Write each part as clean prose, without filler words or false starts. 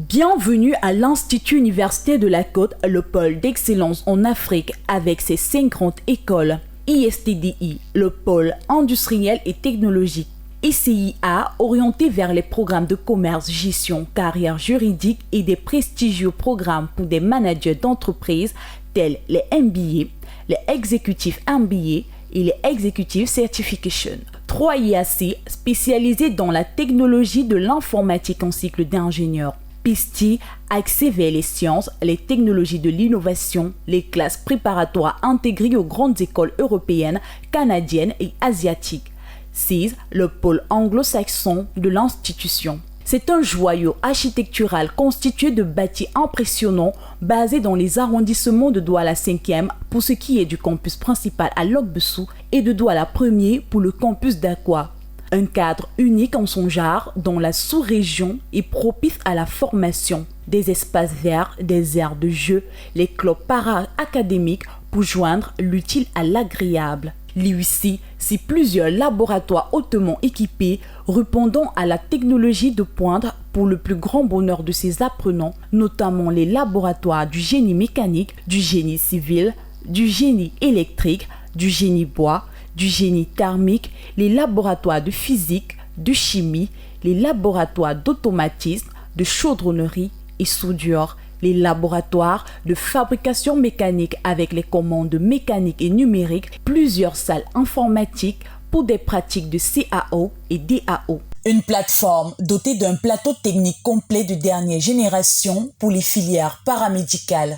Bienvenue à l'Institut universitaire de la Côte, le pôle d'excellence en Afrique avec ses 5 grandes écoles. ISTDI, le pôle industriel et technologique. ICIA, orienté vers les programmes de commerce, gestion, carrière juridique et des prestigieux programmes pour des managers d'entreprise tels les MBA, les Executive MBA et les Executive Certification. 3 IAC, spécialisés dans la technologie de l'informatique en cycle d'ingénieur. PISTI, axé vers les sciences, les technologies de l'innovation, les classes préparatoires intégrées aux grandes écoles européennes, canadiennes et asiatiques. 6. Le pôle anglo-saxon de l'institution. C'est un joyau architectural constitué de bâtis impressionnants basés dans les arrondissements de Douala 5e pour ce qui est du campus principal à Lok-Bessou et de Douala 1er pour le campus d'Aqua. Un cadre unique en son genre dans la sous-région est propice à la formation, des espaces verts, des aires de jeu, les clubs para-académiques pour joindre l'utile à l'agréable. L'IUC, c'est plusieurs laboratoires hautement équipés répondant à la technologie de pointe pour le plus grand bonheur de ses apprenants, notamment les laboratoires du génie mécanique, du génie civil, du génie électrique, du génie bois, du génie thermique, les laboratoires de physique, de chimie, les laboratoires d'automatisme, de chaudronnerie et soudure, les laboratoires de fabrication mécanique avec les commandes mécaniques et numériques, plusieurs salles informatiques pour des pratiques de CAO et DAO. Une plateforme dotée d'un plateau technique complet de dernière génération pour les filières paramédicales.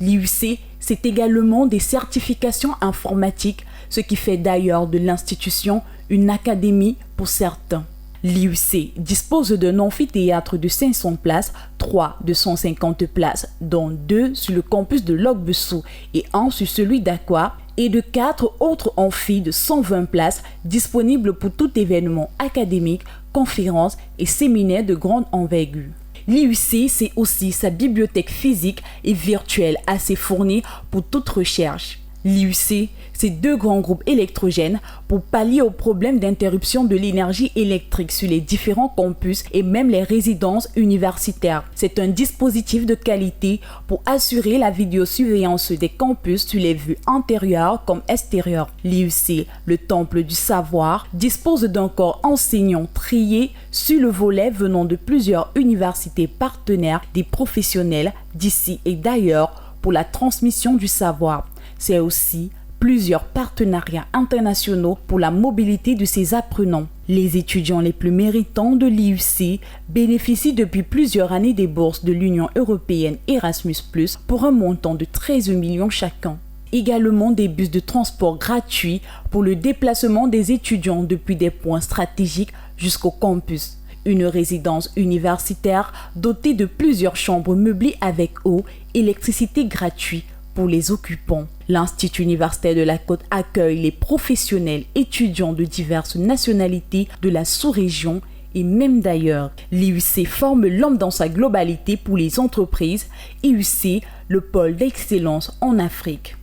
L'IUC, c'est également des certifications informatiques, ce qui fait d'ailleurs de l'institution une académie pour certains. L'IUC dispose d'un amphithéâtre de 500 places, 3 de 150 places, dont 2 sur le campus de Lok-Bessou et 1 sur celui d'Aqua, et de 4 autres amphis de 120 places disponibles pour tout événement académique, conférences et séminaires de grande envergure. L'IUC, c'est aussi sa bibliothèque physique et virtuelle assez fournie pour toute recherche. L'IUC, c'est 2 grands groupes électrogènes pour pallier aux problèmes d'interruption de l'énergie électrique sur les différents campus et même les résidences universitaires. C'est un dispositif de qualité pour assurer la vidéosurveillance des campus sur les vues intérieures comme extérieures. L'IUC, le temple du savoir, dispose d'un corps enseignant trié sur le volet venant de plusieurs universités partenaires, des professionnels d'ici et d'ailleurs pour la transmission du savoir. C'est aussi plusieurs partenariats internationaux pour la mobilité de ses apprenants. Les étudiants les plus méritants de l'IUC bénéficient depuis plusieurs années des bourses de l'Union européenne Erasmus+, pour un montant de 13 millions chacun. Également des bus de transport gratuits pour le déplacement des étudiants depuis des points stratégiques jusqu'au campus. Une résidence universitaire dotée de plusieurs chambres meublées avec eau, électricité gratuite pour les occupants. L'Institut universitaire de la Côte accueille les professionnels étudiants de diverses nationalités de la sous-région et même d'ailleurs. L'IUC forme l'homme dans sa globalité pour les entreprises. IUC, le pôle d'excellence en Afrique.